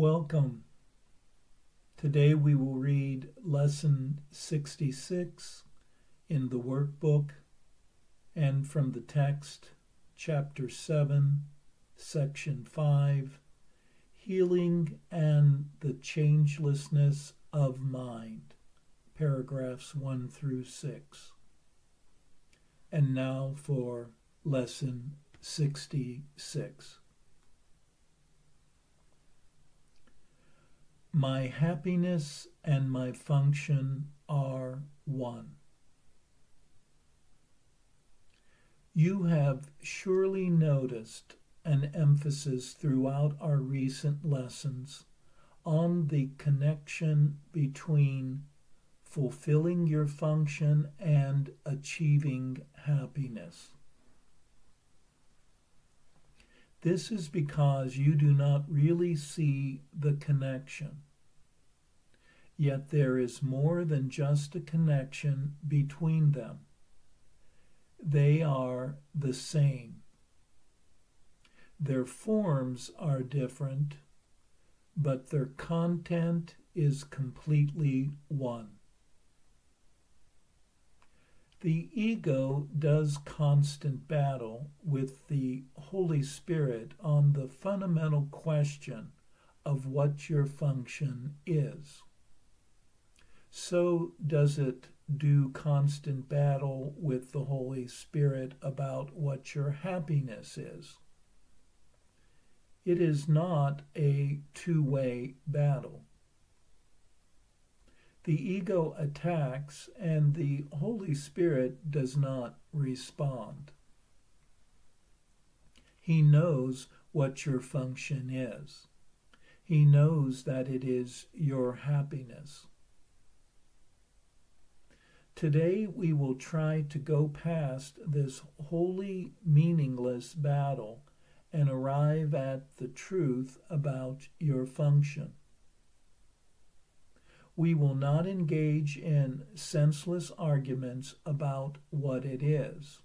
Welcome. Today we will read Lesson 66 in the workbook and from the text, Chapter 7, Section 5, Healing and the Changelessness of Mind, paragraphs 1 through 6. And now for Lesson 66. My happiness and my function are one. You have surely noticed an emphasis throughout our recent lessons on the connection between fulfilling your function and achieving happiness. This is because you do not really see the connection. Yet there is more than just a connection between them. They are the same. Their forms are different, but their content is completely one. The ego does constant battle with the Holy Spirit on the fundamental question of what your function is. So does it do constant battle with the Holy Spirit about what your happiness is. It is not a two-way battle. The ego attacks and the Holy Spirit does not respond. He knows what your function is. He knows that it is your happiness. Today we will try to go past this wholly meaningless battle and arrive at the truth about your function. We will not engage in senseless arguments about what it is.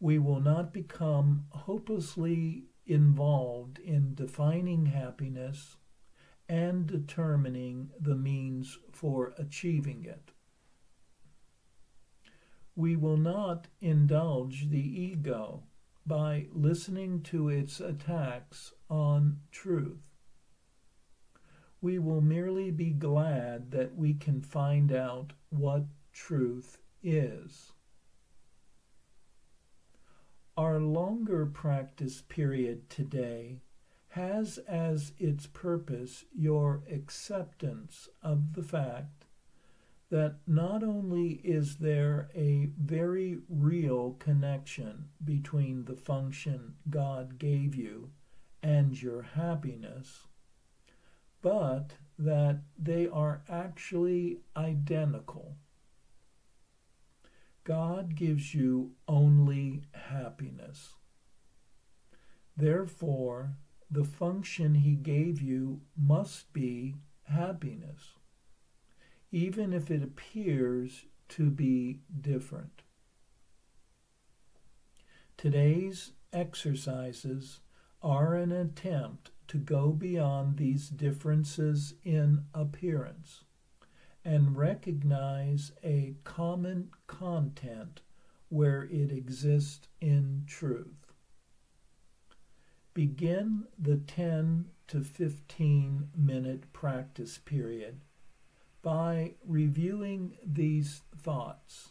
We will not become hopelessly involved in defining happiness and determining the means for achieving it. We will not indulge the ego by listening to its attacks on truth. We will merely be glad that we can find out what truth is. Our longer practice period today has as its purpose your acceptance of the fact that not only is there a very real connection between the function God gave you and your happiness, but that they are actually identical. God gives you only happiness. Therefore, the function He gave you must be happiness, even if it appears to be different. Today's exercises are an attempt to go beyond these differences in appearance and recognize a common content where it exists in truth. Begin the 10 to 15 minute practice period by reviewing these thoughts.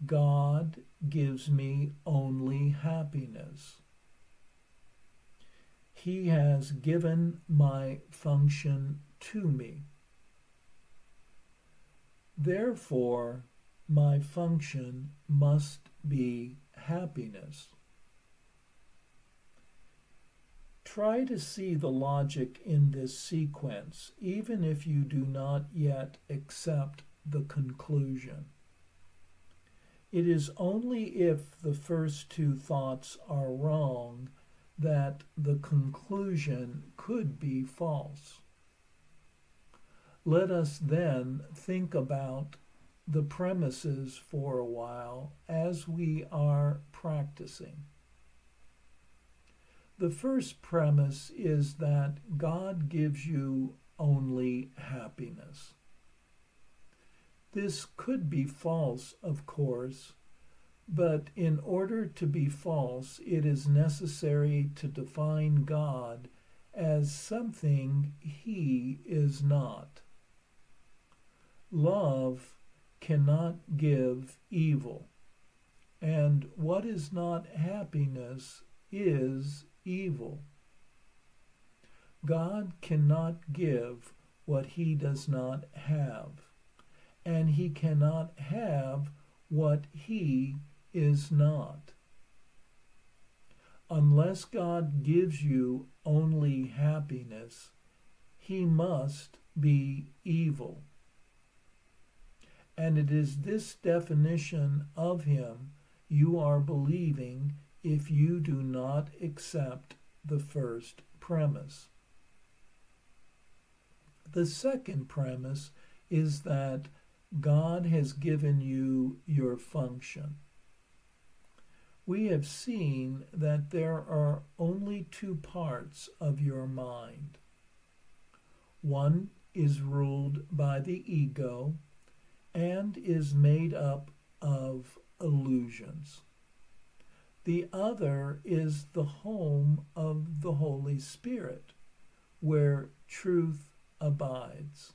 God gives me only happiness. He has given my function to me. Therefore, my function must be happiness. Try to see the logic in this sequence, even if you do not yet accept the conclusion. It is only if the first two thoughts are wrong that the conclusion could be false. Let us then think about the premises for a while as we are practicing. The first premise is that God gives you only happiness. This could be false, of course, but in order to be false, it is necessary to define God as something he is not. Love cannot give evil, and what is not happiness is evil. God cannot give what he does not have, and he cannot have what he is not. Unless God gives you only happiness, he must be evil. And it is this definition of him you are believing if you do not accept the first premise. The second premise is that God has given you your function. We have seen that there are only two parts of your mind. One is ruled by the ego and is made up of illusions. The other is the home of the Holy Spirit, where truth abides.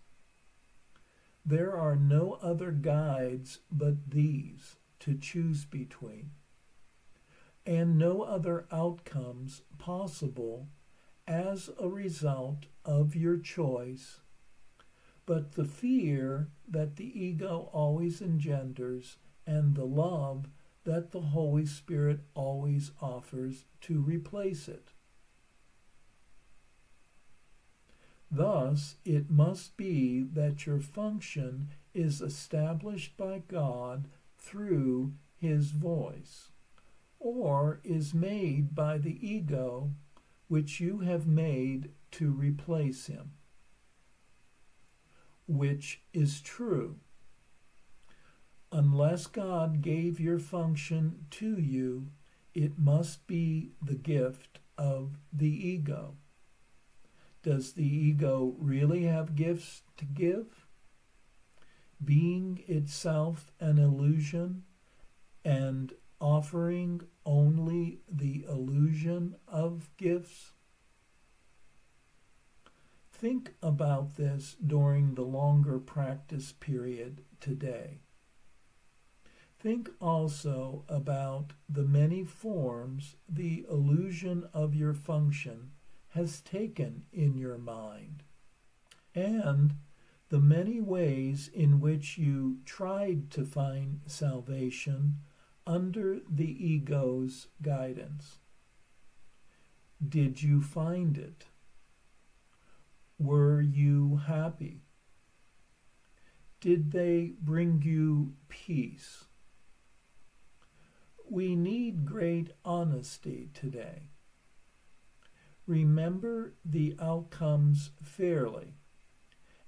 There are no other guides but these to choose between, and no other outcomes possible as a result of your choice, but the fear that the ego always engenders and the love that the Holy Spirit always offers to replace it. Thus, it must be that your function is established by God through his voice, or is made by the ego, which you have made to replace him. Which is true? Unless God gave your function to you, it must be the gift of the ego. Does the ego really have gifts to give? Being itself an illusion and offering only the illusion of gifts? Think about this during the longer practice period today. Think also about the many forms the illusion of your function has taken in your mind, and the many ways in which you tried to find salvation under the ego's guidance. Did you find it? Were you happy? Did they bring you peace? We need great honesty today. Remember the outcomes fairly,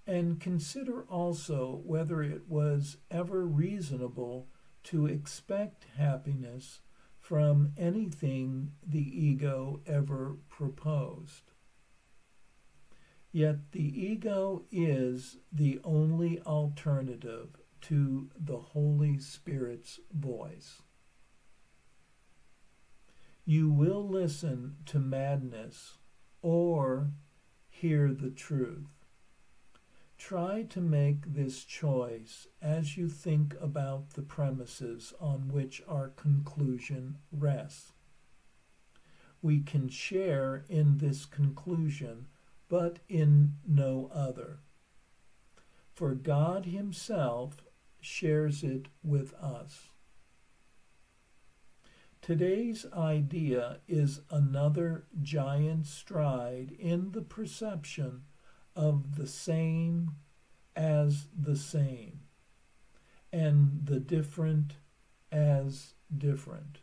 and consider also whether it was ever reasonable to expect happiness from anything the ego ever proposed. Yet the ego is the only alternative to the Holy Spirit's voice. You will listen to madness or hear the truth. Try to make this choice as you think about the premises on which our conclusion rests. We can share in this conclusion, but in no other. For God himself shares it with us. Today's idea is another giant stride in the perception of the same as the same, and the different as different.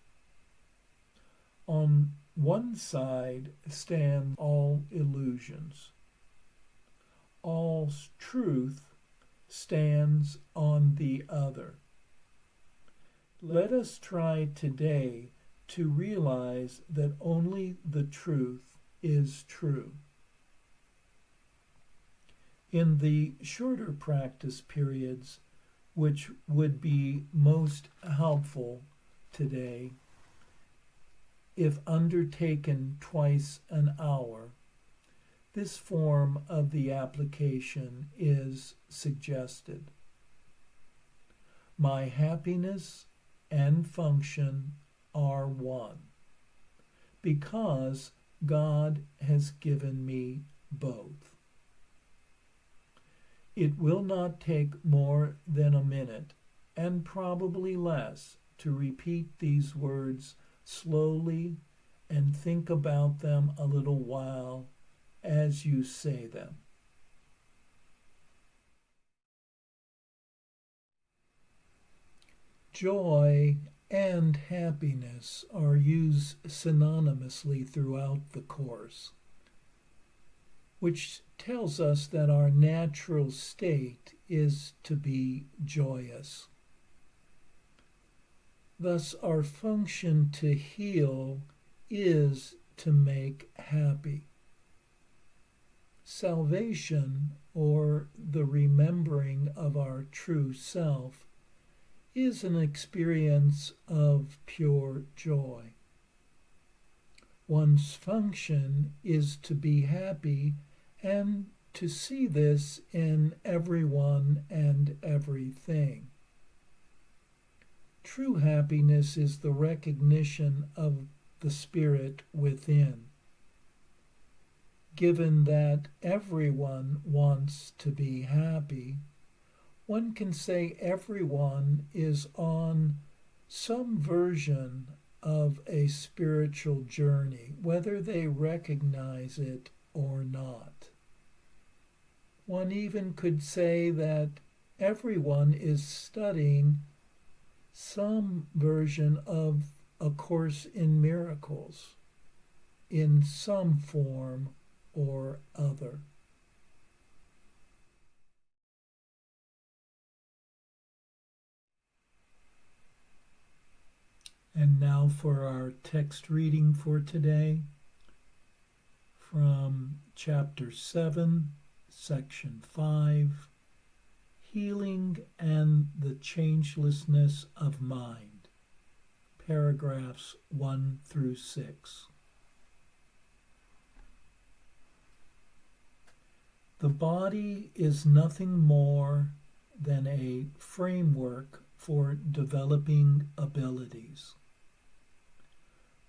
On one side stand all illusions. All truth stands on the other. Let us try today to realize that only the truth is true. In the shorter practice periods, which would be most helpful today, if undertaken twice an hour, this form of the application is suggested. My happiness and function are one, because God has given me both. It will not take more than a minute, and probably less, to repeat these words slowly and think about them a little while as you say them. Joy and happiness are used synonymously throughout the Course, which tells us that our natural state is to be joyous. Thus, our function to heal is to make happy. Salvation, or the remembering of our true self, is an experience of pure joy. One's function is to be happy and to see this in everyone and everything. True happiness is the recognition of the spirit within. Given that everyone wants to be happy, one can say everyone is on some version of a spiritual journey, whether they recognize it or not. One even could say that everyone is studying some version of A Course in Miracles in some form or other. And now for our text reading for today from Chapter 7, Section 5, Healing and the Changelessness of Mind, paragraphs 1 through 6. The body is nothing more than a framework for developing abilities,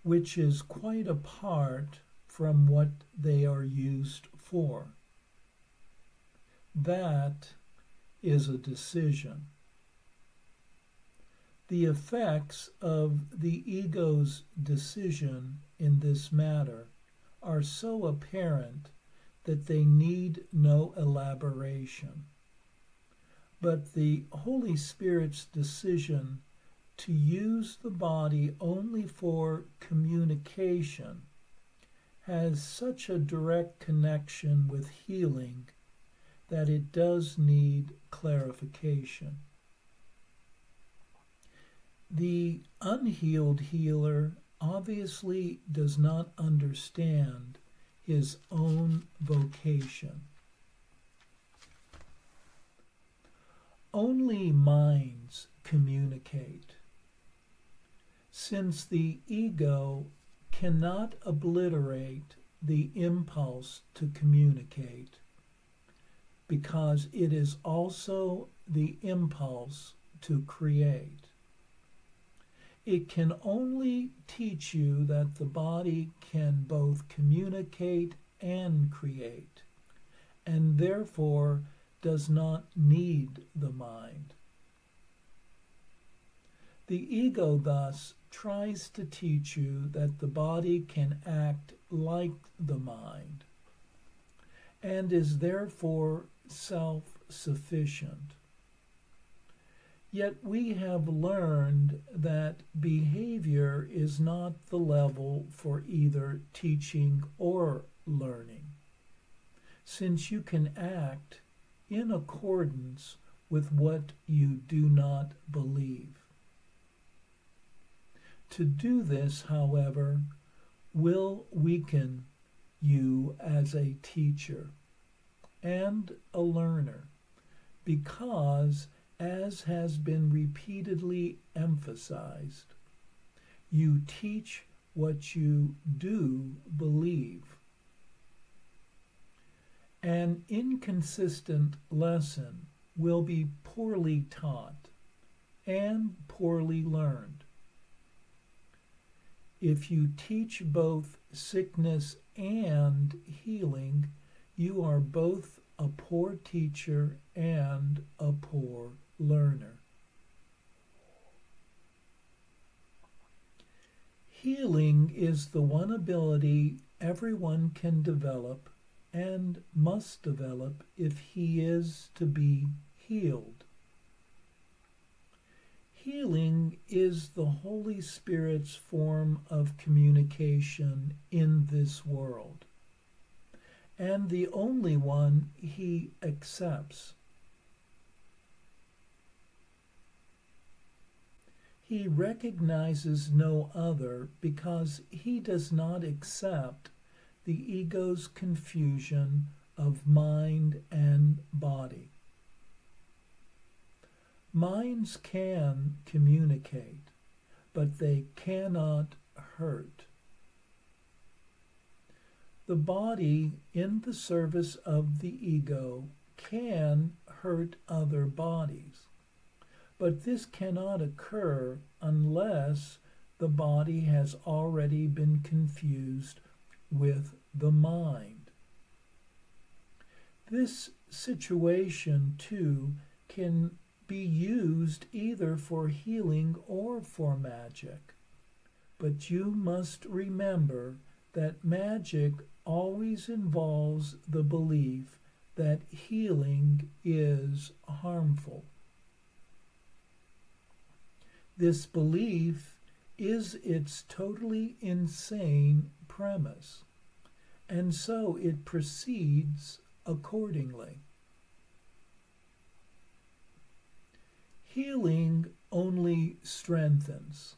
which is quite apart from what they are used for. That is a decision. The effects of the ego's decision in this matter are so apparent that they need no elaboration. But the Holy Spirit's decision to use the body only for communication has such a direct connection with healing that it does need clarification. The unhealed healer obviously does not understand his own vocation. Only minds communicate. Since the ego cannot obliterate the impulse to communicate, because it is also the impulse to create. It can only teach you that the body can both communicate and create, and therefore does not need the mind. The ego thus tries to teach you that the body can act like the mind, and is therefore self-sufficient. Yet we have learned that behavior is not the level for either teaching or learning, since you can act in accordance with what you do not believe. To do this, however, will weaken you as a teacher and a learner, because, as has been repeatedly emphasized, you teach what you do believe. An inconsistent lesson will be poorly taught and poorly learned. If you teach both sickness and healing, you are both a poor teacher and a poor learner. Healing is the one ability everyone can develop and must develop if he is to be healed. Healing is the Holy Spirit's form of communication in this world, and the only one he accepts. He recognizes no other because he does not accept the ego's confusion of mind and body. Minds can communicate, but they cannot hurt. The body, in the service of the ego, can hurt other bodies, but this cannot occur unless the body has already been confused with the mind. This situation, too, can be used either for healing or for magic. But you must remember that magic always involves the belief that healing is harmful. This belief is its totally insane premise, and so it proceeds accordingly. Healing only strengthens.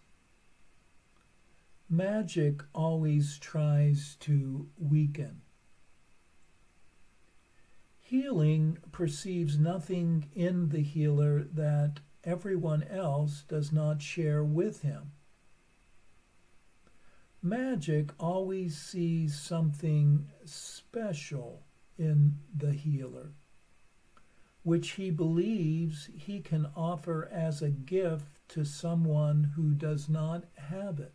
Magic always tries to weaken. Healing perceives nothing in the healer that everyone else does not share with him. Magic always sees something special in the healer, which he believes he can offer as a gift to someone who does not have it.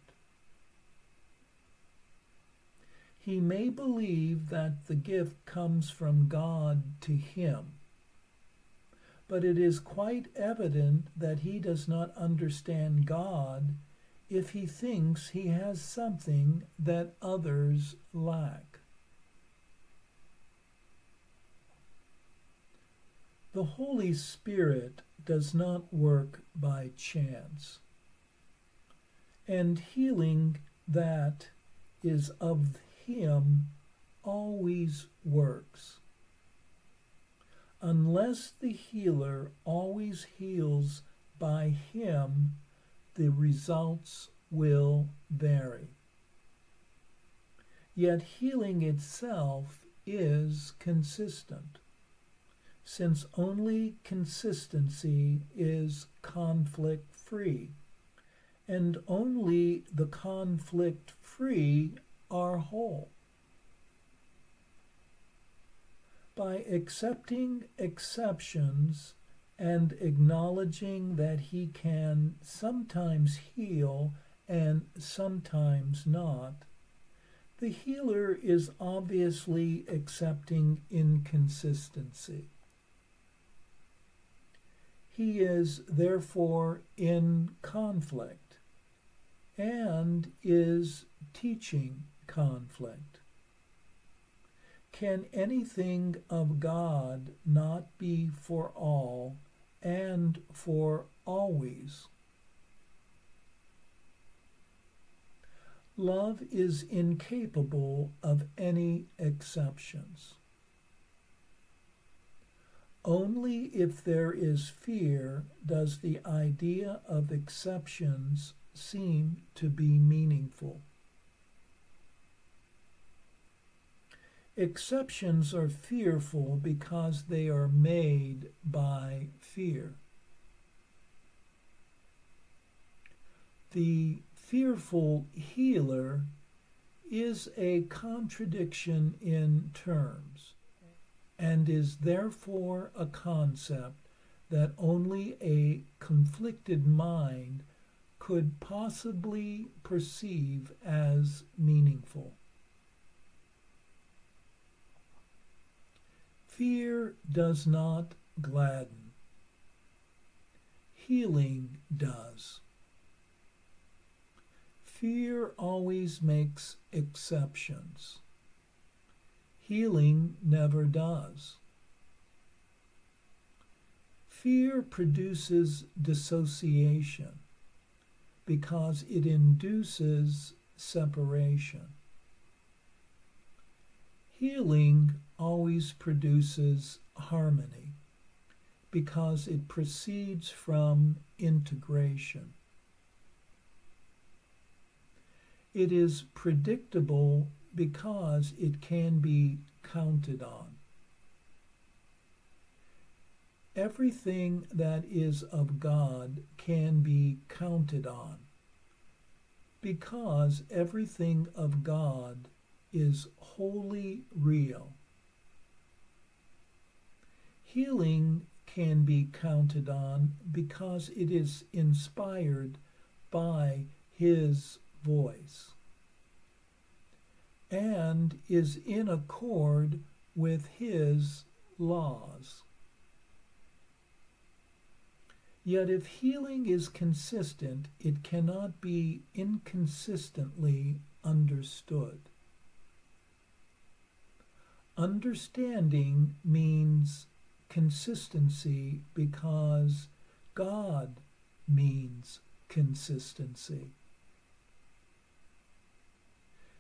He may believe that the gift comes from God to him, but it is quite evident that he does not understand God if he thinks he has something that others lack. The Holy Spirit does not work by chance, and healing that is of him always works. Unless the healer always heals by him, the results will vary. Yet healing itself is consistent, since only consistency is conflict-free, and only the conflict-free are whole. By accepting exceptions and acknowledging that he can sometimes heal and sometimes not, the healer is obviously accepting inconsistency. He is therefore in conflict and is teaching conflict. Can anything of God not be for all and for always? Love is incapable of any exceptions. Only if there is fear does the idea of exceptions seem to be meaningful. Exceptions are fearful because they are made by fear. The fearful healer is a contradiction in terms and is therefore a concept that only a conflicted mind could possibly perceive as meaningful. Fear does not gladden. Healing does. Fear always makes exceptions. Healing never does. Fear produces dissociation because it induces separation. Healing always produces harmony because it proceeds from integration. It is predictable because it can be counted on. Everything that is of God can be counted on because everything of God is wholly real. Healing can be counted on because it is inspired by His voice and is in accord with His laws. Yet if healing is consistent, it cannot be inconsistently understood. Understanding means consistency because God means consistency.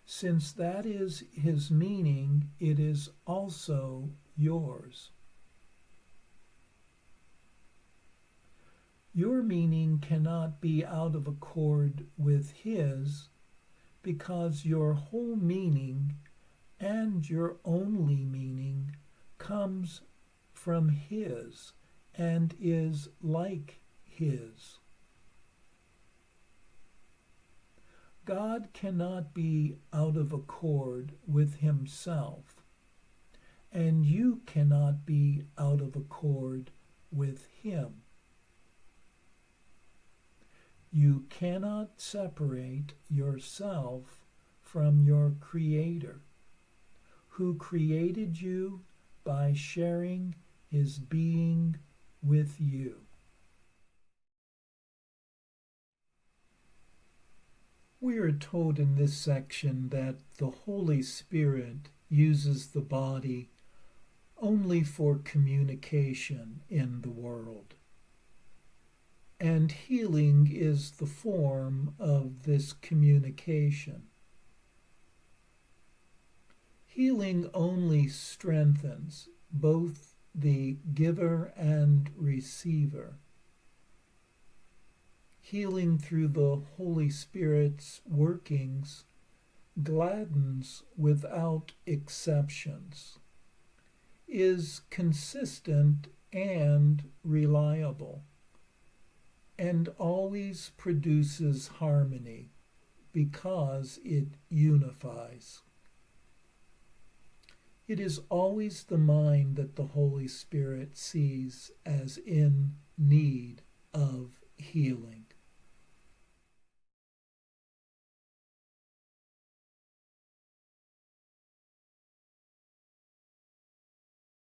Since that is His meaning, it is also yours. Your meaning cannot be out of accord with His because your whole meaning and your only meaning comes from His and is like His. God cannot be out of accord with Himself, and you cannot be out of accord with Him. You cannot separate yourself from your Creator, who created you by sharing His being with you. We are told in this section that the Holy Spirit uses the body only for communication in the world. And healing is the form of this communication. Healing only strengthens both the giver and receiver. Healing through the Holy Spirit's workings gladdens without exceptions, is consistent and reliable, and always produces harmony because it unifies. It is always the mind that the Holy Spirit sees as in need of healing.